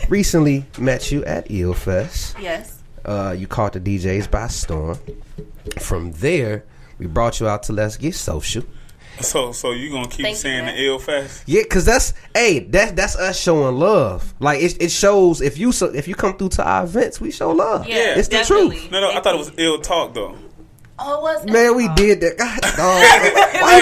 Recently met you at ILLFest. Yes. You caught the DJs by storm. From there, we brought you out to Let's Get Social. So you gonna keep saying the ILLFest? Yeah, cause that's us showing love. Like it shows if you come through to our events, we show love. Yeah, it's definitely. the truth. No, I thought it was ill talk though. Oh, it was. Man, we did that. God, dog. Why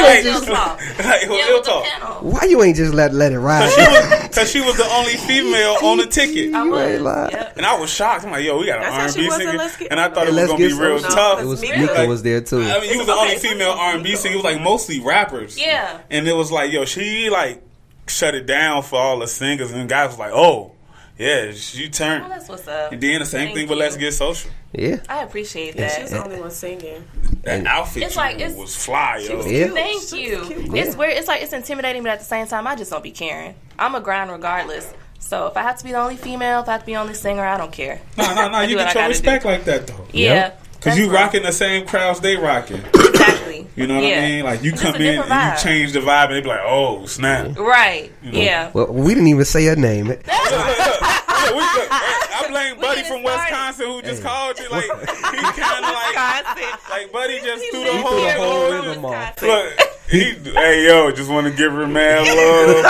you ain't just let it ride? Cause she was the only female on the ticket. I was. Yep. And I was shocked. I'm like, yo, we got an R&B singer, and I thought it was Let's gonna be Get real Social. tough. It was Mika was there too. I mean, you was the only female R&B singer. It was like mostly rappers. Yeah. And it was like, yo, she like shut it down for all the singers, and guys was like, oh, yeah, she turned. Oh, that's what's up. And then the same thing with Let's Get Social. Yeah, I appreciate that. She's the only one singing. That outfit was fly, yo. Yeah. Thank you. It's weird. It's like it's intimidating, but at the same time, I just don't be caring. I'm a grind regardless. So if I have to be the only female, if I have to be the only singer, I don't care. No. You get your respect like that though. Yeah. Because you rocking the same crowds they rocking. Exactly. You know what I mean? Like you come in and you change the vibe, and they be like, "Oh, snap!" Right? You know? Yeah. Well, we didn't even say her name. I blame Buddy from Wisconsin who just called you. Like he kind of like Buddy just threw the whole rhythm off. Look, hey yo, just want to give her mad love.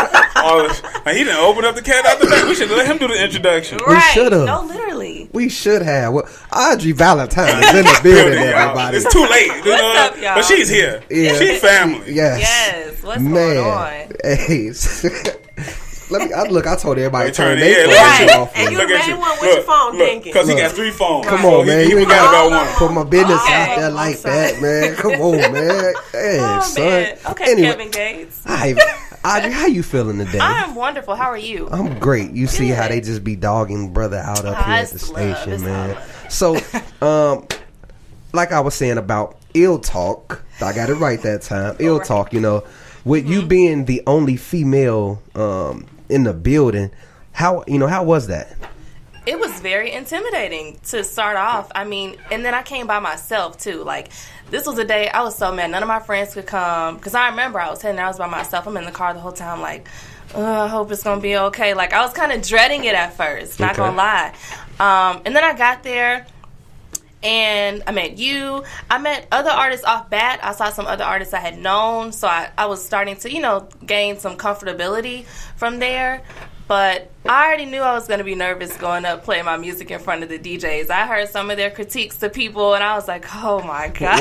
Like he didn't open up the cat out the back. We should let him do the introduction. Right. We should have. No, literally. We should have. Well, Audrey Valentine is in the building, everybody. It's too late, you know. What's up, y'all? But she's here. Yeah. She's family. Yes. What's going on? Hey. I told everybody to turn their phone off. And you the main one with your phone thinking. Because he got 3 phones. Come on, man. You ain't got about one. put my business out there like that, man. Come on, man. Hey, son. Man. Okay, anyway, Kevin Gates. Audrey, how you feeling today? I'm wonderful. How are you? I'm great. You see how they just be dogging brother out up here at the station, man. So, like I was saying about Ill Talk, I got it right that time. Ill Talk, you know, with you being the only female in the building, how was that? It was very intimidating to start off. I mean, and then I came by myself too. Like, this was a day I was so mad. None of my friends could come because I remember I was heading. I was by myself. I'm in the car the whole time, like, I hope it's gonna be okay. Like, I was kind of dreading it at first. Not gonna lie. And then I got there. And I met you. I met other artists off bat. I saw some other artists I had known. So I was starting to, gain some comfortability from there. But I already knew I was going to be nervous going up playing my music in front of the DJs. I heard some of their critiques to people, and I was like, oh, my God.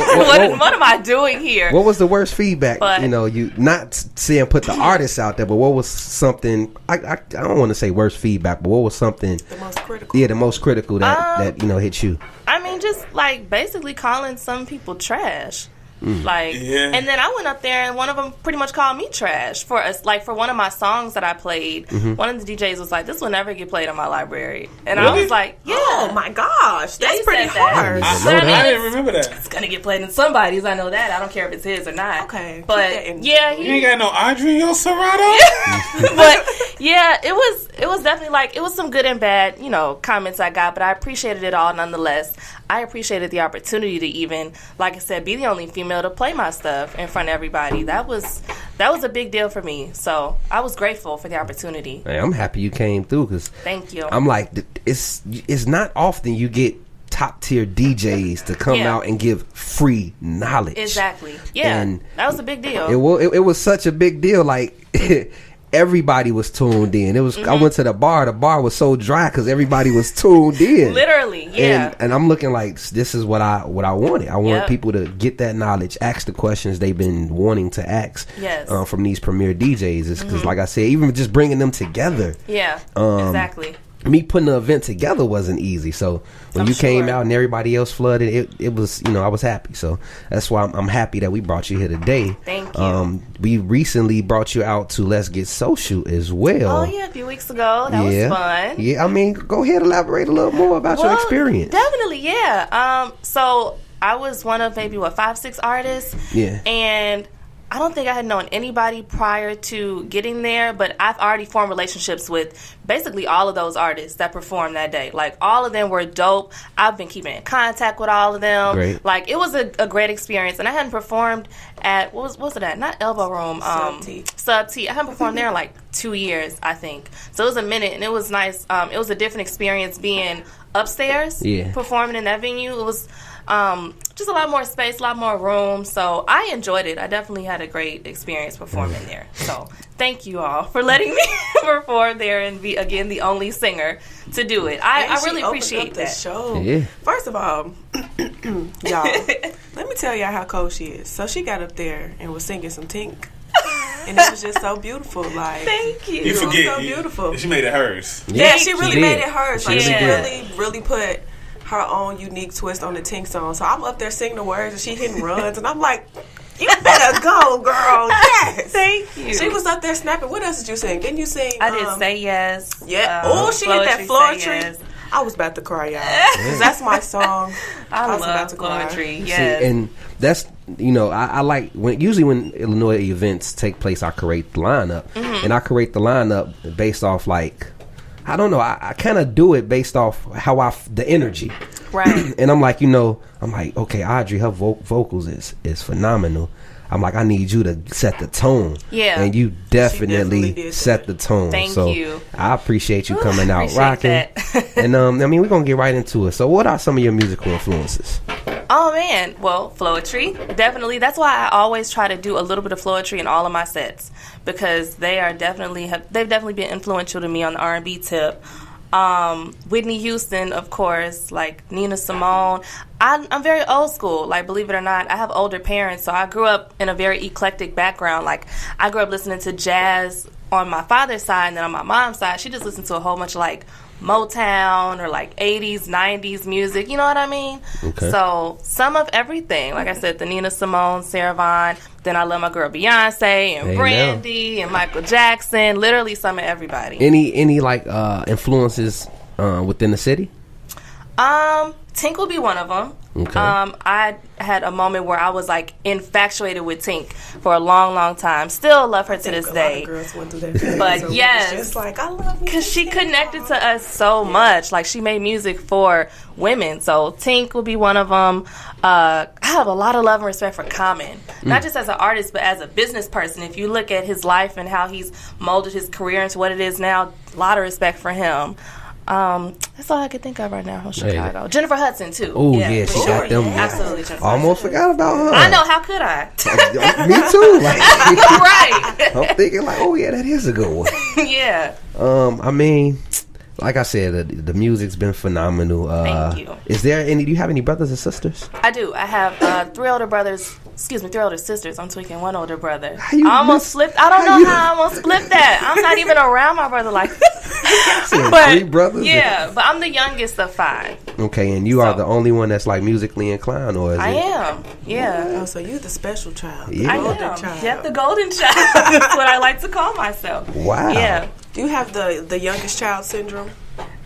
What am I doing here? What was the worst feedback? You not saying put the artists out there, but what was something, I don't want to say worst feedback, but what was something. The most critical. Yeah, the most critical that hit you. I mean, just basically calling some people trash. And then I went up there and one of them pretty much called me trash for one of my songs that I played. Mm-hmm. One of the DJs was like, "This will never get played on my library," and I was like, "Yeah, oh my gosh, that's pretty hard." I didn't remember that. It's gonna get played in somebody's. I know that. I don't care if it's his or not. Okay, but yeah, you ain't got no Audrey in your Serato. But yeah, it was definitely it was some good and bad comments I got, but I appreciated it all nonetheless. I appreciated the opportunity to even, like I said, be the only female to play my stuff in front of everybody. That was a big deal for me. So I was grateful for the opportunity. Hey, I'm happy you came through because thank you. I'm like, it's not often you get top tier DJs to come out and give free knowledge. Exactly. Yeah, and that was a big deal. It was such a big deal. Like. Everybody was tuned in. It was. I went to the bar. The bar was so dry because everybody was tuned in. Literally, yeah. And I'm looking like this is what I wanted. I wanted people to get that knowledge, ask the questions they've been wanting to ask. Yes. From these premier DJs, because like I said, even just bringing them together. Yeah. Exactly. Me putting the event together wasn't easy. So when you came out and everybody else flooded, it was, I was happy. So that's why I'm happy that we brought you here today. Thank you. We recently brought you out to Let's Get Social as well. Oh, yeah, a few weeks ago. That was fun. Yeah, I mean, go ahead, elaborate a little more about your experience. Definitely, yeah. So I was one of maybe, 5-6 artists. Yeah. And I don't think I had known anybody prior to getting there, but I've already formed relationships with basically all of those artists that performed that day. Like, all of them were dope. I've been keeping in contact with all of them. Great. Like, it was a great experience. And I hadn't performed at, what was it at? Not Elbow Room. Sub T. I hadn't performed there in like 2 years, I think. So it was a minute, and it was nice. It was a different experience being upstairs, performing in that venue. It was just a lot more space, a lot more room. So I enjoyed it. I definitely had a great experience performing there. So thank you all for letting me perform there and be, again, the only singer to do it. I really appreciate that. Show. Yeah. First of all, y'all, let me tell y'all how cold she is. So she got up there and was singing some Tink. And it was just so beautiful. Like, thank you. You forget. It was so beautiful. She made it hers. Yeah, she really made it hers. Like, she really put her own unique twist on the Tink song. So I'm up there singing the words, and she hitting runs, and I'm like, you better go, girl. Yes. Thank you. She was up there snapping. What else did you sing? Didn't you sing? I did Say Yes. Yeah. She hit that Floetry. Yes. I was about to cry, y'all. Because that's my song. I was about to Floetry. Yes. See, and that's, I like, usually when Illinois events take place, I create the lineup. Mm-hmm. And I create the lineup based off, like, I don't know, I kind of do it based off how the energy. Right. And I'm like, I'm like, okay, Audrey, her vocals is phenomenal. I'm like, I need you to set the tone. Yeah. And you definitely set the tone. Thank you. I appreciate you coming out rocking. That. And we're going to get right into it. So what are some of your musical influences? Oh, man. Well, Floetry. Definitely. That's why I always try to do a little bit of Floetry in all of my sets. Because they've definitely been influential to me on the R&B tip. Whitney Houston, of course, like Nina Simone. I'm very old school, like, believe it or not. I have older parents, so I grew up in a very eclectic background. Like, I grew up listening to jazz on my father's side, and then on my mom's side, she just listened to a whole bunch of, like, Motown or, like, 80s, 90s music, you know what I mean? Okay. So, some of everything. Like I said, the Nina Simone, Sarah Vaughan, then I love my girl Beyonce and Brandy and Michael Jackson, literally some of everybody. Any like, influences within the city? Tink will be one of them. Okay. I had a moment where I was like infatuated with Tink for a long, long time. Still love her to this day. Girls went through that phase. But so yes, just like, I love you. because she connected to us so much. Like, she made music for women. So Tink will be one of them. I have a lot of love and respect for Common, not just as an artist, but as a business person. If you look at his life and how he's molded his career into what it is now, a lot of respect for him. That's all I can think of right now from Chicago. Jennifer Hudson, too. Oh, yeah, she got them. Absolutely, Jennifer Almost forgot about her. I know, how could I? Me too. Like, right. I'm thinking, like, oh, yeah, that is a good one. Yeah. I mean, like I said, the music's been phenomenal. Thank you. Do you have any brothers or sisters? I do. I have 3 older sisters. I'm tweaking 1 older brother. I almost flipped. I don't know how I almost flipped that. I'm not even around my brother like that. But 3 brothers? Yeah, but I'm the youngest of 5. Okay, and you are the only one that's like musically inclined, or is I am. Yeah. Oh, so you're the special child. Yeah. I am. Child. Yep, the golden child. That's what I like to call myself. Wow. Yeah. Do you have the youngest child syndrome?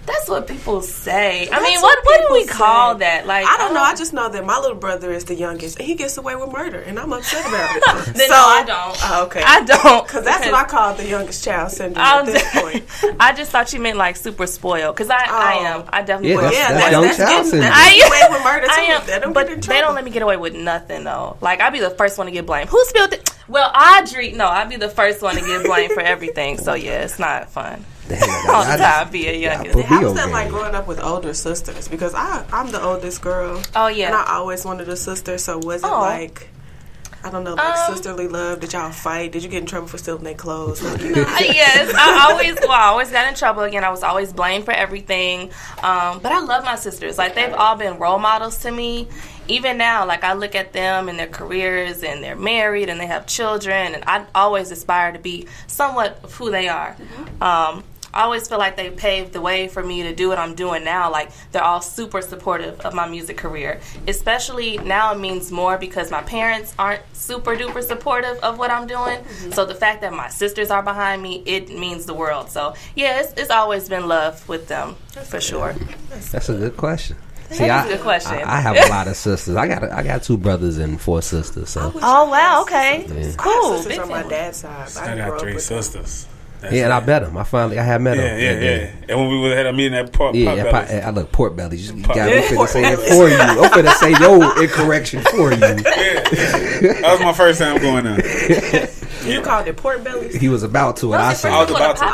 That's what people say. I mean, what do we call that? Like, I don't know. I just know that my little brother is the youngest, and he gets away with murder, and I'm upset about it. Then no, I don't. Oh, okay. I don't. Because that's what I call the youngest child syndrome at this point. I just thought you meant like super spoiled, because I am. I definitely that's young child syndrome. I get away with murder too. I am, but they don't let me get away with nothing though. Like, I'd be the first one to get blamed. Who spilled it? Well, Audrey. No, I'd be the first one to get blamed for everything. So yeah, it's not fun. All the time, be a youngest. How was that like growing up with older sisters? Because I'm the oldest girl. Oh yeah, and I always wanted a sister. So was it like, I don't know, like sisterly love? Did y'all fight? Did you get in trouble for stealing their clothes? Yes, I always got in trouble. Again, I was always blamed for everything. But I love my sisters. Like, they've all been role models to me. Even now, like, I look at them and their careers, and they're married and they have children, and I always aspire to be somewhat of who they are. Mm-hmm. I always feel like they paved the way for me to do what I'm doing now. Like, they're all super supportive of my music career. Especially now, it means more because my parents aren't super duper supportive of what I'm doing. Mm-hmm. So the fact that my sisters are behind me, it means the world. So yeah, it's always been love with them, for sure. That's a good question. See, that's a good question. I have a lot of sisters. I got 2 brothers and 4 sisters. So. Oh wow, okay, Yeah. cool. Sisters on my dad's side. I got 3 sisters. And I met them. I have met them. Yeah. And when we had a meeting at Pot Bellies. I look pork belly. You got me finna say it for you. I'm finna say your incorrection for you. That was my first time going there. You called it pork bellies? He was about to. I was about to.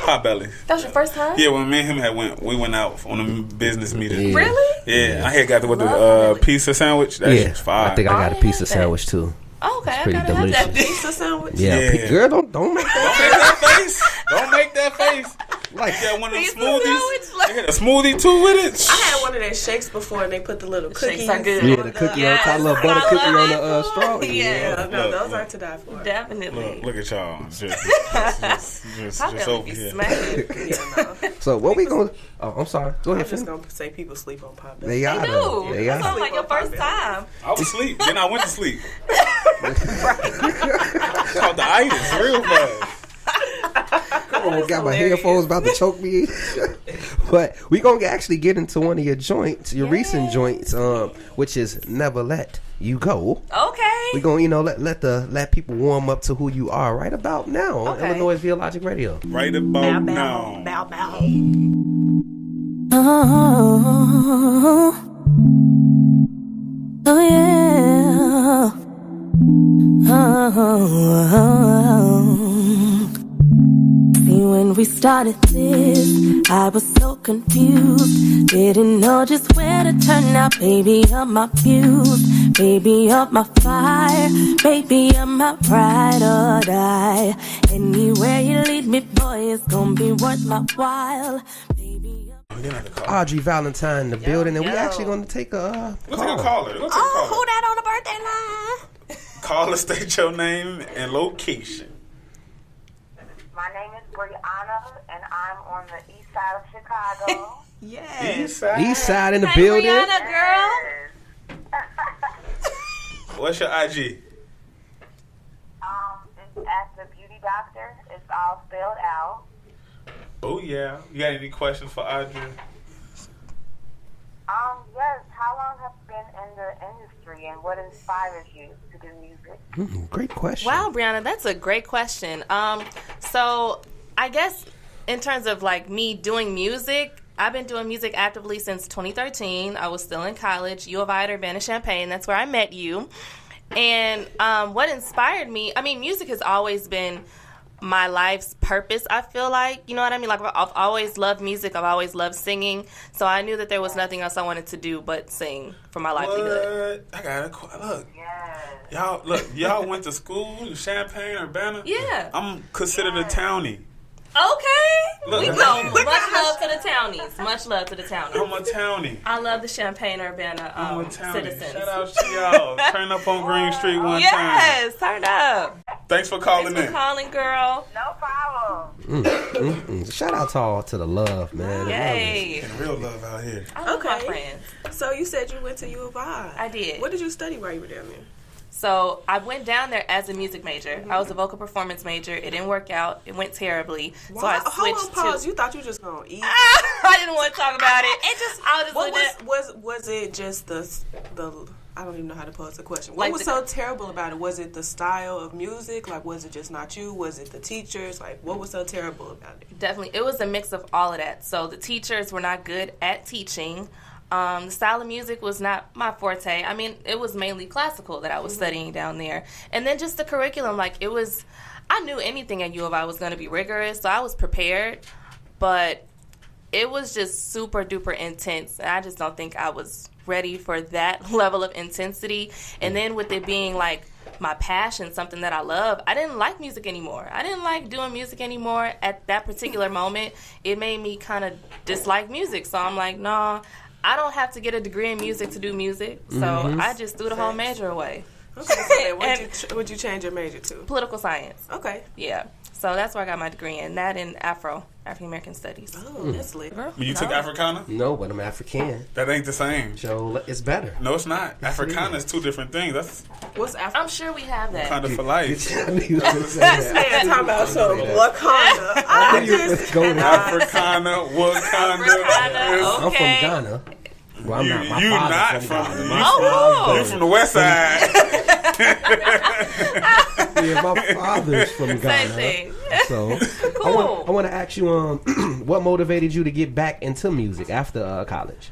Pot belly. That was your first time? Yeah, when me and him we went out on a business meeting. Yeah. Really? Yeah, I had got the pizza sandwich. That's fire. I think I got a pizza sandwich too. Oh, okay, pretty I gotta have that delicious. Pizza sandwich? Yeah. Girl, don't make that. Don't make that face. Like that one of the pizza smoothies. sandwich, like- They had a smoothie too with it. I had one of their shakes before, and they put the little cookies. Shakes are good. Yeah, the cookie on top, little butter cookie on the straw. Yeah. No, those aren't to die for. Definitely. Look at y'all. Just Probably over be here. smacking. So what we gonna? Oh, I'm sorry. Go ahead. I'm just Finn. Oh, gonna say people sleep on pop They They got do. They That got sounds like your first time. I was asleep. Then I went to sleep. It's called the itis real fast. Come on, got my headphones about to choke me. But we gonna actually get into one of your joints, your recent joints, which is Never Let You Go. Okay. We gonna, let people warm up to who you are right about now on Okay. Illinois Theologic Radio. Right about now. Bow, bow. Oh yeah. See, when we started this, I was so confused. Didn't know just where to turn now. Baby, you're my fuse. Baby, you're my fire. Baby, you're my ride or die. Anywhere you lead me, boy, it's gonna be worth my while. Baby, Audrey Valentine in the building, and we yo. actually gonna take a We'll take a caller. Who that on the birthday line? Caller, state your name and location. My name is Brianna, and I'm on the east side of Chicago. Yes. East Side in the Hey, building. Brianna, girl. What's your IG? It's at the Beauty Doctor. It's all spelled out. Oh yeah. You got any questions for Audrey? Yes. How long have you been in the industry, and what inspires you to do music? Great question. Wow, Brianna, that's a great question. So I guess in terms of like me doing music, I've been doing music actively since 2013. I was still in college, U of I at Urbana-Champaign. That's where I met you. And what inspired me, I mean, music has always been my life's purpose, I feel like. You know what I mean? Like, I've always loved music. I've always loved singing. So I knew that there was nothing else I wanted to do but sing for my livelihood. What? I got a look. Yes. Y'all went to school in Champaign, Urbana? Yeah. I'm considered a townie. Okay. Look, We look. go. Much love to the townies. Much love to the townies. I'm a townie. I love the Champaign-Urbana I'm a townie. citizens. Shout out to y'all. Turn up on Green Street one time. Yes, turn up. Thanks for calling Thanks for in. calling, girl. No problem. Shout out to all to the love, man. Yay. And real love out here. I love my Okay. friends. So you said you went to U of I. I did. What did you study while you were down there? So I went down there as a music major. I was a vocal performance major. It didn't work out. It went terribly. So I Hold switched on, pause. to. You thought you were just gonna eat? I didn't want to talk about it. I was just What looking at- was it just the I don't even know how to pose the question. What Like was the- so terrible about it? Was it the style of music? Like, was it just not you? Was it the teachers? Like, what was so terrible about it? Definitely. It was a mix of all of that. So the teachers were not good at teaching. The style of music was not my forte. I mean, it was mainly classical that I was studying down there. And then just the curriculum, like it was, I knew anything at U of I was going to be rigorous, so I was prepared. But it was just super duper intense. And I just don't think I was ready for that level of intensity. And then with it being like my passion, something that I love, I didn't like music anymore. I didn't like doing music anymore at that particular moment. It made me kind of dislike music. So I'm like, nah, I don't have to get a degree in music to do music. So I just threw the whole major away. Okay, so then what'd you change your major to? Political science. Okay. Yeah. So that's where I got my degree in. That and African American studies. Oh, that's lit. You took Africana? No, but I'm African. That ain't the same. So it's better. No, it's not. Africana is two different things. That's What's Africa? I'm sure we have that. kind of for life. I knew you were gonna say This that. man talking about some Wakanda. I You just go there. Africana, Wakanda. Africana, I'm okay. from Ghana. Well, I'm not. My you father's not from from Ghana. You from the West Side. Yeah, my father's from Ghana. Same thing. So Cool. I want to ask you, what motivated you to get back into music after college?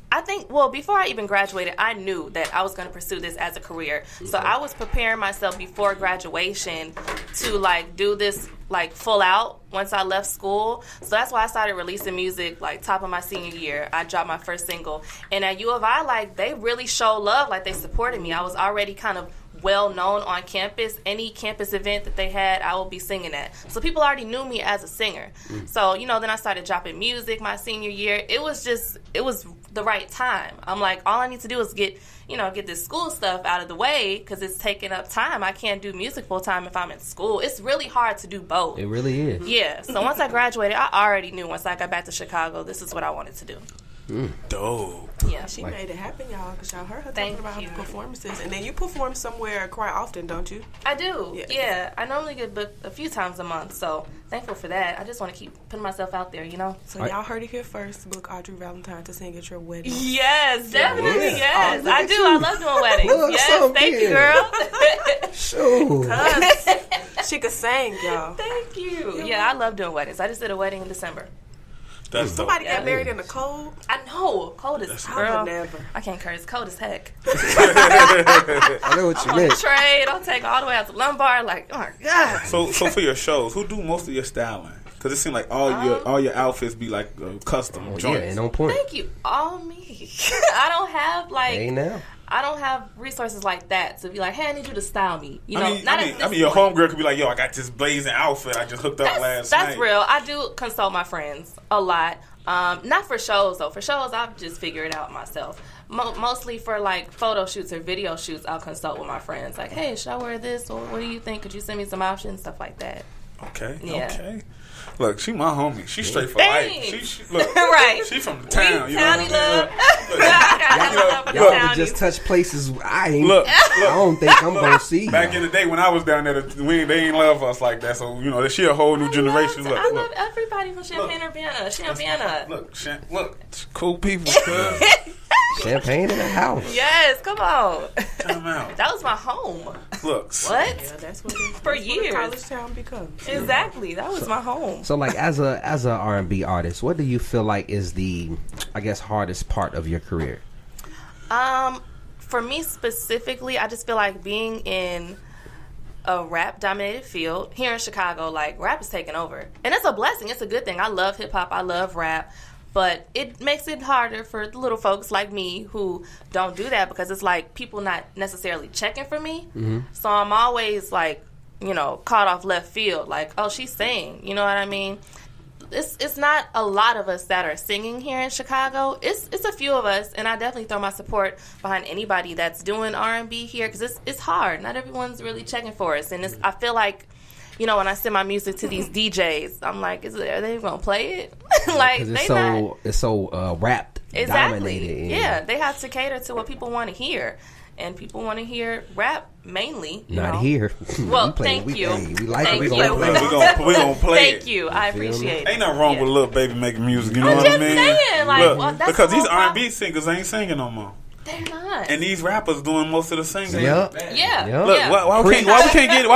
I think, well, before I even graduated, I knew that I was going to pursue this as a career. So I was preparing myself before graduation to, like, do this, like, full out once I left school. So that's why I started releasing music, like, top of my senior year. I dropped my first single. And at U of I, like, they really showed love. Like, they supported me. I was already kind of well known on campus. Any campus event that they had, I would be singing at. So people already knew me as a singer. So, you know, then I started dropping music my senior year. It was the right time. I'm like, all I need to do is get this school stuff out of the way because it's taking up time. I can't do music full time if I'm in school. It's really hard to do both. It really is. Yeah. So once I graduated, I already knew once I got back to Chicago, this is what I wanted to do. Dope. Yeah. She made it happen, y'all, because y'all heard her Thank talking about you. her performances. And then you perform somewhere quite often, don't you? I do. Yeah. Yeah. I normally get booked a few times a month, so thankful for that. I just want to keep putting myself out there, you know? So y'all heard it here first. Book Audrey Valentine to sing at your wedding. Yes, definitely. Yeah. Yes. I do. I love doing weddings. Plug Yes. something Thank you, in. girl. Sure. She could sing, y'all. Thank you. Yeah, I love doing weddings. I just did a wedding in December. That's dope. Somebody got married in the cold. I know. Cold as I girl. would never. I can't curse. Cold as heck. I know what you On the meant. trade. I'll take all the way out to Lombard. Like, oh my God. So for your shows, who do most of your styling? Because it seems like all your outfits be like custom Yeah, joints. and on point. Thank you. All me. I don't have Hey now. I don't have resources like that to be like, hey, I need you to style me. You know, I mean, your homegirl could be like, yo, I got this blazing outfit I just hooked up last night. That's real. I do consult my friends a lot. Not for shows, though. For shows, I'll just figure it out myself. Mostly for, like, photo shoots or video shoots, I'll consult with my friends. Like, hey, should I wear this? Or what do you think? Could you send me some options? Stuff like that. Okay, Yeah. okay. Look, she my homie. She straight for Thanks. life. She look, Right. She from the town. We You know what townie I mean? love. Y'all Townies. could just touch places I ain't. Look, I don't think I'm gonna see. back in the day when I was down there, they ain't love us like that. So you know, she a whole new generation. I love everybody from Champaign-Urbana. Champaign. Look, cool people. Champagne in the house. Yes, come on. Time out. That was my home. Look, What? Yeah, that's what For years. college town becomes. Exactly. That was my home. So, like, as a R&B artist, what do you feel like is the, I guess, hardest part of your career? For me specifically, I just feel like being in a rap-dominated field here in Chicago, like, rap is taking over. And it's a blessing. It's a good thing. I love hip-hop. I love rap. But it makes it harder for the little folks like me who don't do that because it's like people not necessarily checking for me. Mm-hmm. So I'm always like, you know, caught off left field. Like, oh, she's singing. You know what I mean? It's not a lot of us that are singing here in Chicago. It's a few of us, and I definitely throw my support behind anybody that's doing R&B here because it's hard. Not everyone's really checking for us, and I feel like, you know, when I send my music to these DJs, I'm like, are they gonna play it? Like, it's so rap dominated. Yeah, they have to cater to what people want to hear, and people want to hear rap mainly. Not here. Well, thank you. We like Thank it. We you. gonna play it. We gonna play it. Thank you. I appreciate it. Ain't nothing wrong with Lil Baby making music. You know I'm what I just mean? saying, like, Look, well, that's because the these whole R&B problem. singers ain't singing no more. They're not. And these rappers doing most of the singing. Yep. Yeah. Yep. Look, yeah. why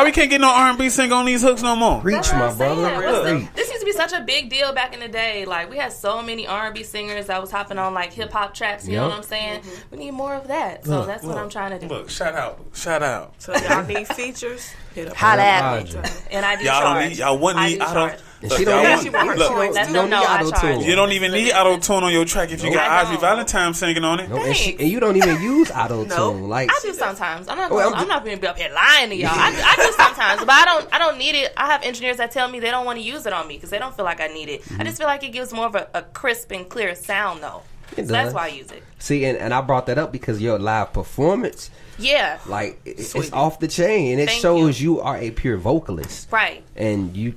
we can't get no R&B singer on these hooks no more? Preach, That's what my I'm saying. brother. What's this used to be such a big deal back in the day. Like, we had so many R&B singers that was hopping on, like, hip-hop tracks. You know what I'm saying? We need more of that. So that's what I'm trying to do. Look, shout out. So y'all need features? Hit up Holla at Audrey. me. And I do Y'all charge. don't need, y'all wouldn't I need do auto. charge. And she don't Yeah, she need, want her look, choice. Let you them don't need know I auto charge. tune. You don't even need auto tune on your track if you got I Audrey don't. Valentine singing on it. No, and Thanks. you don't even use auto tune. Nope. Like, I do sometimes. I'm not. Oh, I'm not going to be up here lying to y'all. I do sometimes, but I don't need it. I have engineers that tell me they don't want to use it on me because they don't feel like I need it. I just feel like it gives more of a crisp and clear sound, though. So that's why I use it. See, and I brought that up because your live performance, Yeah. like, it's off the chain, and it Thank shows you are a pure vocalist. Right. And you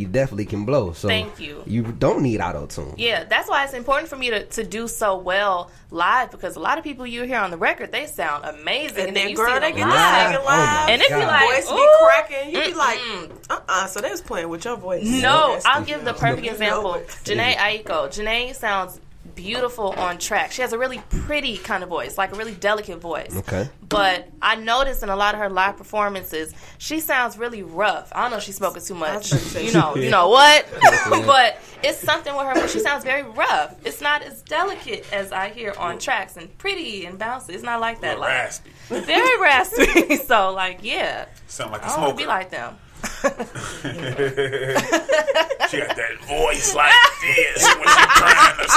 definitely can blow. So Thank you. You don't need auto tune. Yeah, that's why it's important for me to do so well live because a lot of people you hear on the record, they sound amazing. And then, you girl, see they them get to live. singing Oh my live. And it be God. like, Voice be ooh. cracking. You be like, so they was playing with your voice. No, That's I'll the- give the perfect You know example. it. Janae Aiko. Janae sounds beautiful on track. She has a really pretty kind of voice, like a really delicate voice. Okay. But I noticed in a lot of her live performances, she sounds really rough. I don't know if she's spoken too much. You know what? But it's something with her. She sounds very rough. It's not as delicate as I hear on tracks and pretty and bouncy. It's not like that. Like, raspy. Very raspy. So, like, yeah. Sound like a I don't smoker. want to be like them. She got that voice like this when she's trying to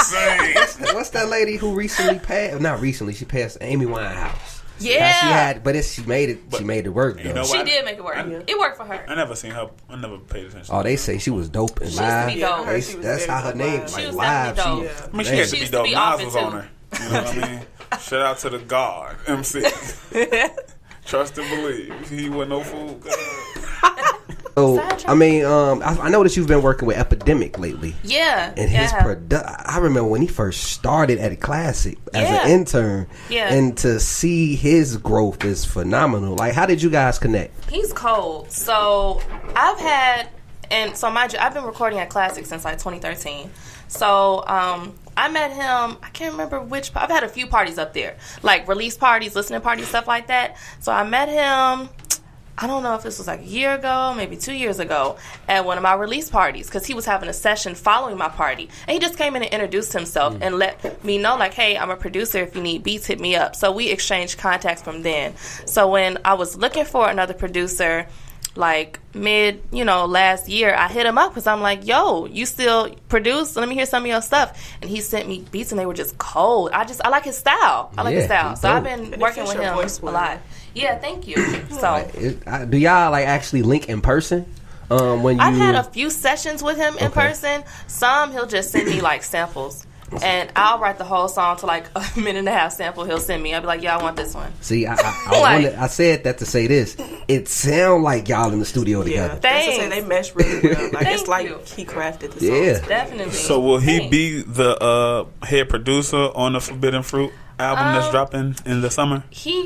sing. What's that lady who recently passed? Not recently, she passed. Amy Winehouse. Yeah, she had, but she made it. She made it work though. She did make it work. It worked for her. I never seen her. I never paid attention. Oh, they say she was dope and She used to live. be dope. That's how her name, She like was live. definitely dope. I mean, she had to She be used to dope. be Nas off it, was on too. her. You know what I mean? Shout out to the God, MC. Trust and believe. He wasn't no fool. So, I mean, I know that you've been working with Epidemic lately. Yeah. And his I remember when he first started at a Classic as an intern. Yeah. And to see his growth is phenomenal. Like, how did you guys connect? He's cold. So I've been recording at Classic since like 2013. So I met him, I can't remember which, I've had a few parties up there, like release parties, listening parties, stuff like that. So I met him, I don't know if this was like a year ago, maybe 2 years ago, at one of my release parties, because he was having a session following my party. And he just came in and introduced himself and let me know, like, hey, I'm a producer. If you need beats, hit me up. So we exchanged contacts from then. So when I was looking for another producer, like mid, last year, I hit him up because I'm like, yo, you still produce? Let me hear some of your stuff. And he sent me beats and they were just cold. I like his style. So I've been working with him a lot. Yeah, thank you. So, do y'all like actually link in person? When I've had a few sessions with him in person. Some he'll just send me like samples. And I'll write the whole song to like a minute and a half sample he'll send me. I'll be like, yeah, I want this one. See, I said that to say this. It sound like y'all in the studio together. Thanks. They mesh really well. Like, it's like he crafted the song. Yeah. Definitely. So will he be the head producer on the Forbidden Fruit album that's dropping in the summer?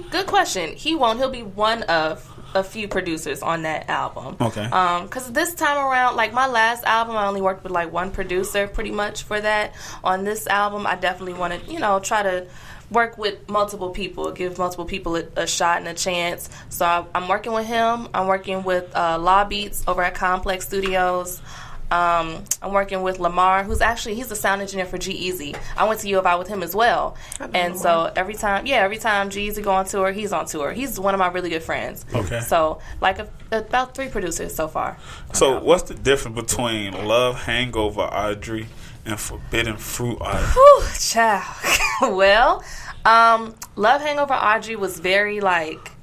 Good question. He won't. He'll be one of a few producers on that album. Okay. Because this time around, like my last album, I only worked with like one producer pretty much for that. On this album, I definitely want to, try to work with multiple people, give multiple people a shot and a chance. So I'm working with him. I'm working with Law Beats over at Complex Studios. I'm working with Lamar, he's the sound engineer for G-Eazy. I went to U of I with him as well. And so every time G-Eazy go on tour, he's on tour. He's one of my really good friends. Okay. So like about 3 producers so far. So what's the difference between Love Hangover Audrey and Forbidden Fruit Audrey? Whew, child. Well, Love Hangover Audrey was very like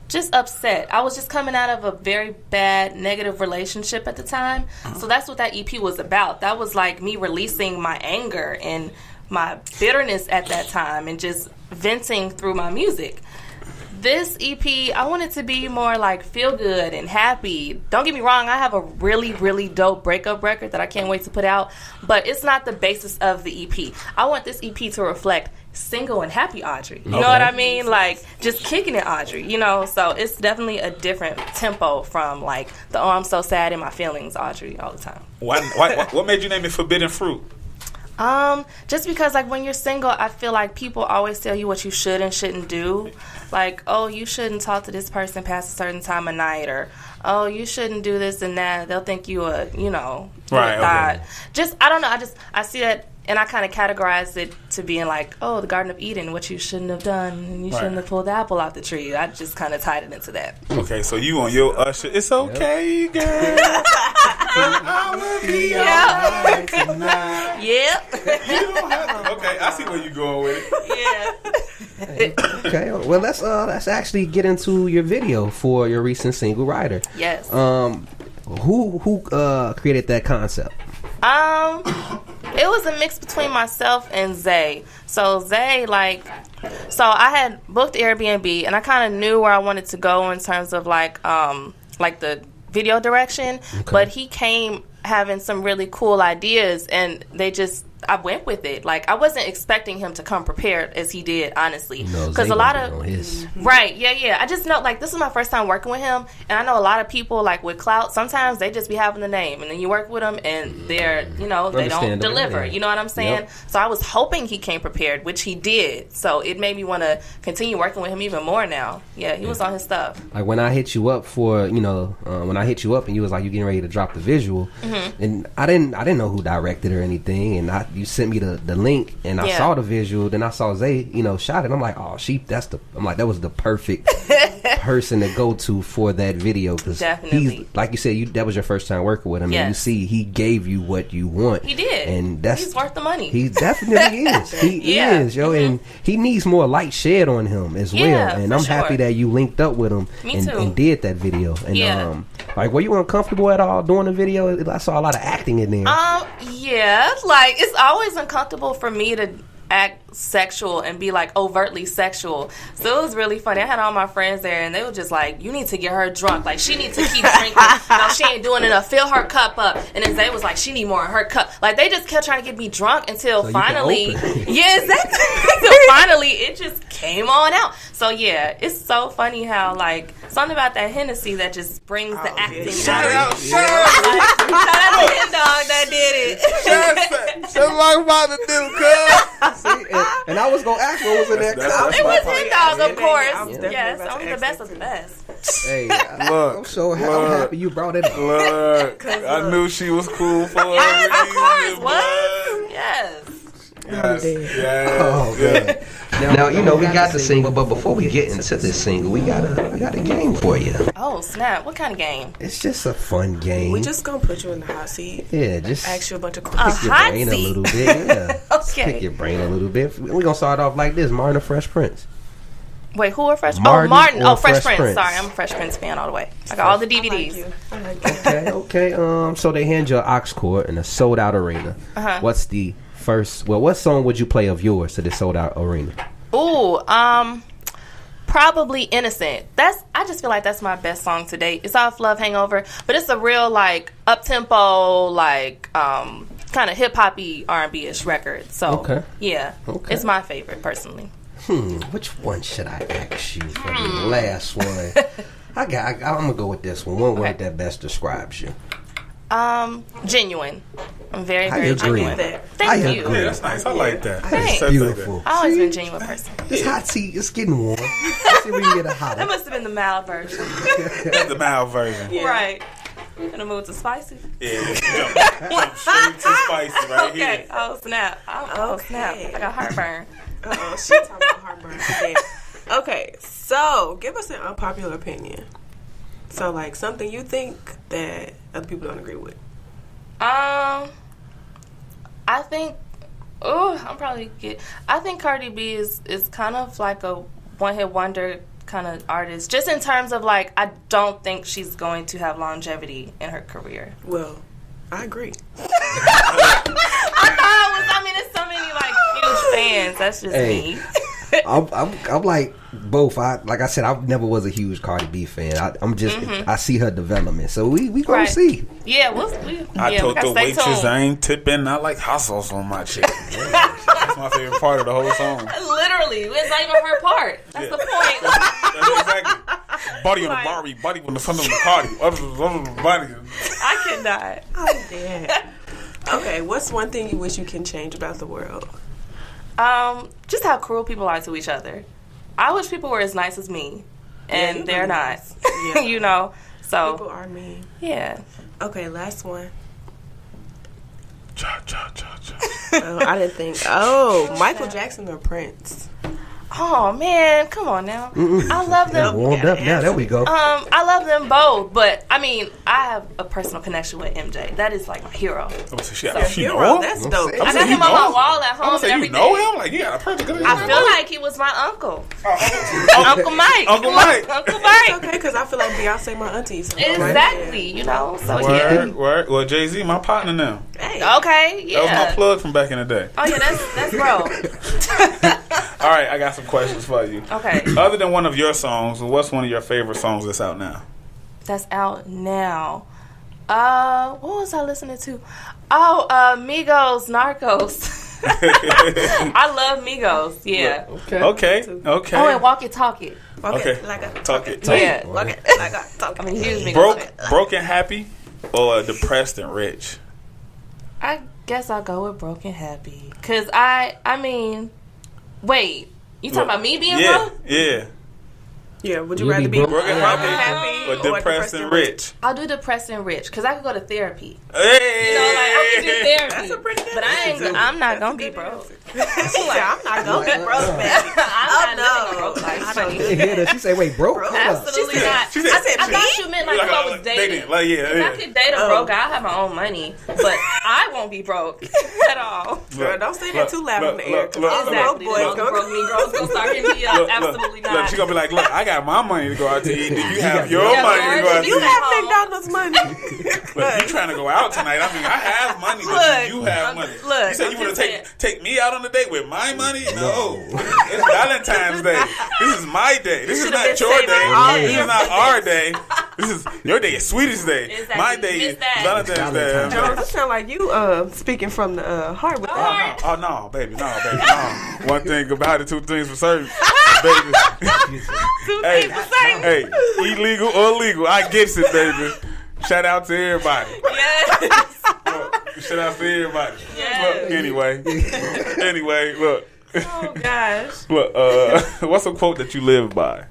just upset. I was just coming out of a very bad negative relationship at the time. So that's what that EP was about. That was like me releasing my anger and my bitterness at that time and just venting through my music. This EP, I want it to be more like feel good and happy. Don't get me wrong, I have a really, really dope breakup record that I can't wait to put out, but it's not the basis of the EP. I want this EP to reflect single and happy Audrey. You know what I mean? Like, just kicking it Audrey, So it's definitely a different tempo from, like, the oh, I'm so sad in my feelings Audrey all the time. What made you name it Forbidden Fruit? Just because, like, when you're single, I feel like people always tell you what you should and shouldn't do. Like, oh, you shouldn't talk to this person past a certain time of night, or, oh, you shouldn't do this and that. They'll think you a, right, okay. Just, I don't know. I see that, and I kind of categorize it to being like, oh, the Garden of Eden, what you shouldn't have done, and you shouldn't have pulled the apple out the tree. I just kind of tied it into that. Okay, so you on your Usher, it's okay, girl. I will be alright tonight. Yep. You don't have to, okay, I see where you're going with it. Yeah. Okay, well let's actually get into your video for your recent single, Rider. Yes. Who created that concept? It was a mix between myself and Zay. So Zay, I had booked Airbnb, and I kind of knew where I wanted to go in terms of like the video direction. Okay. But he came having some really cool ideas, and went with it. Like, I wasn't expecting him to come prepared as he did, honestly. Because a lot of right, yeah. I just know, like, this is my first time working with him, and I know a lot of people, like, with clout, sometimes they just be having the name, and then you work with them, and they're, you know, they don't deliver. Yeah. You know what I'm saying? Yep. So I was hoping he came prepared, which he did. So it made me want to continue working with him even more now. Yeah, he was on his stuff. Like, when I hit you up for, you know, when I hit you up and you was like, you getting ready to drop the visual, and I didn't know who directed or anything, and you sent me the link, and I saw the visual, then I saw Zay, you know, shot it. I'm like, oh, I'm like, that was the perfect person to go to for that video, because he's, like you said, that was your first time working with him, and you see he gave you what you want. He did, and he's worth the money. He definitely is. He is, yo, and he needs more light shed on him as well. And I'm happy that you linked up with him and did that video. And like, were you uncomfortable at all doing the video? I saw a lot of acting in there. Yeah, like, it's always uncomfortable for me to act sexual and be like overtly sexual, so it was really funny. I had all my friends there, and they were just like, you need to get her drunk, like, she needs to keep drinking. No, she ain't doing enough, fill her cup up. And then Zay was like, she need more in her cup. Like, they just kept trying to get me drunk until finally exactly until finally it just came on out. So yeah, it's so funny how, like, something about that Hennessy that just brings the acting out. Shout out to Hen Dog that did it. Just like about to do, See, and I was gonna ask what was in that cup. It was Hen Dog, of course. Yes, only the best of the best. Hey, look, I'm so happy you brought it up. Look, I knew she was cool for it. Yes, of course. What? Yes. Oh, good. Now, you know, we got the single, but before we get into this single, we got a game for you. Oh, snap. What kind of game? It's just a fun game. We just gonna put you in the hot seat. Yeah, just ask you a bunch of questions. Pick your brain a little bit. Yeah. Okay. Pick your brain a little bit. We're gonna start off like this. Martin or Fresh Prince? Wait, who are Fresh? Martin Oh, Fresh Prince. Sorry, I'm a Fresh Prince fan all the way. I got all the DVDs. I like you. Okay. So they hand you an aux cord in a sold out arena. What's the first? Well, what song would you play of yours to this sold out arena? Ooh, probably Innocent. I just feel like that's my best song to date. It's off Love Hangover, but it's a real, like, up tempo, like, kind of hip hoppy R&B-ish record. So it's my favorite personally. Which one should I ask you for the last one? I'm gonna go with this one. One word that best describes you. Genuine. I'm very, very genuine. Thank you. Yeah, that's nice. I like that. Thanks. Beautiful. I've always been a genuine person. It's hot seat. It's getting warm. Let's see if we can get it hotter. That must have been the mild version. That's the mild version. Yeah. Right. Gonna move to spicy. Yeah, jump straight to spicy right here. Oh, snap. Oh, snap. I got heartburn. She talking about heartburn today. Okay, so give us an unpopular opinion. So, like, something you think that other people don't agree with. I think I think Cardi B is kind of like a one-hit wonder kind of artist, just in terms of, like, I don't think she's going to have longevity in her career. Well, I agree. I mean, it's so many, like, huge fans. That's just me. I'm like both. Like I said, I never was a huge Cardi B fan. I'm just I see her development, so we gonna see. Yeah, I told the waitress I ain't tipping. I like hot sauce on my chicken. That's my favorite part of the whole song. Literally, it's not even her part. That's the point. That's exactly. Body on the Barbie, body on the front of the Cardi. Body. I cannot. I'm dead. Okay, what's one thing you wish you can change about the world? Just how cruel people are to each other. I wish people were as nice as me, and they're not. Yeah. You know, so people are mean. Yeah. Okay, last one. Cha cha cha cha. Oh, I didn't think. Oh, Michael Jackson or Prince? Oh man, come on now. I love them. Warmed up now. There we go. I love them both, but I mean, I have a personal connection with MJ. That is like my hero. Hero, that's dope. I got him on my wall at home and everything. You know him? Like, you got a person. I feel like he was my uncle. Uncle Mike. Uncle Mike. Uncle Mike. Okay, because I feel like Beyonce my auntie. So exactly. You know. So word. Well, Jay-Z, my partner now. Hey. Okay. Yeah. That was my plug from back in the day. Oh yeah, that's bro. All right, I got some questions for you. Okay. Other than one of your songs, what's one of your favorite songs that's out now? That's out now. What was I listening to? Oh, Migos, Narcos. I love Migos. Yeah. Okay. Oh, and Walk It, Talk It. Okay. Talk it. Yeah. Walk it. Talk it. I mean, here's Migos. Broken, happy, or depressed and rich? I guess I'll go with broken, happy. Cause I mean, wait, you talking about me being broke? Yeah. Yeah, would you rather be broken, happy, or depressed and rich? I'll do depressed and rich because I could go to therapy. Hey. You know, like I can do therapy. That's a pretty good But I'm not gonna be broke. I'm not gonna be broke, man. I'm not living a broke life. She say, "Wait, broke? Absolutely not." She said, I thought you meant like if I was dating. Like, if I could date a broke guy, I'll have my own money, but I won't be broke at all. Girl, don't say that too loud in the air. Exactly. Broke Negroes gonna start hitting me up. Absolutely not. Look, she gonna be like, "Look, I got my money to go out to eat. Do you have your money to go out to eat? You have McDonald's money. Look, you trying to go out tonight? I mean, I have money, but you have money. Look, you said you want to take me out on a date with my money? No, it's Valentine's Day. This is my day. This is not your day. This is not our day. This is your day. Is Sweetest Day. Exactly. My day is Valentine's Day. Jones, that sound like you speaking from the heart. With that. Oh no, baby, no. One thing about it, two things for certain, baby. Hey, illegal or legal, I gets it, baby. Shout out to everybody. Yes. Shout out to everybody. Yes. Look, anyway, look. Oh gosh. Look, what's a quote that you live by?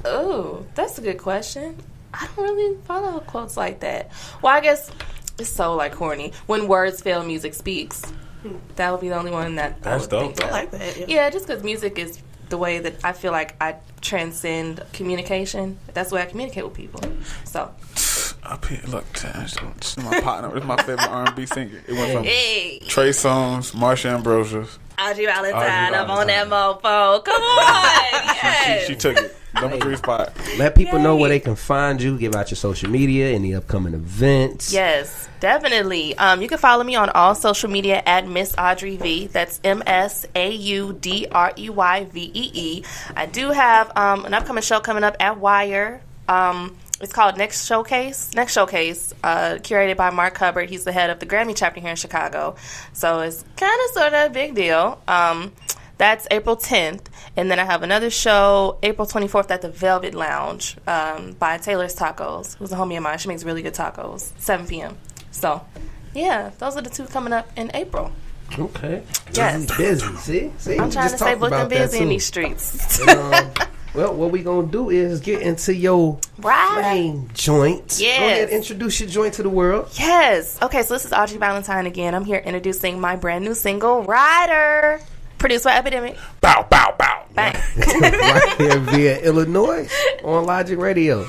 Oh, that's a good question. I don't really follow quotes like that. Well, I guess it's so like corny. When words fail, music speaks. That would be the only one that That's dope. I like that. Yeah, just because music is the way that I feel like I transcend communication. That's the way I communicate with people. So. Up here, look, this is my partner. This is my favorite R&B singer. It went from Trey Songz, Marsha Ambrosius, Audrey Valentine up on that mofo. Come on, yes. She took it. Number 3 spot. Let people know where they can find you. Give out your social media, any upcoming events. Yes, definitely. You can follow me on all social media at Miss Audrey V. That's MSAUDREYVEE. I do have an upcoming show coming up at Wire. It's called Next Showcase, curated by Mark Hubbard. He's the head of the Grammy chapter here in Chicago. So it's kind of sort of a big deal. That's April 10th. And then I have another show April 24th at the Velvet Lounge by Taylor's Tacos, who's a homie of mine. She makes really good tacos, 7 p.m. So, yeah, those are the 2 coming up in April. Okay. Yes. Busy. See? I'm trying to stay booked and busy in these streets. And, well, what we gonna do is get into your main joint. Yes. Go ahead, introduce your joint to the world. Yes. Okay, so this is Audrey Valentine again. I'm here introducing my brand new single, Rider, produced by Epidemic. Bow, bow, bow. Bang. Right here via iLLANOiZE on Logic Radio.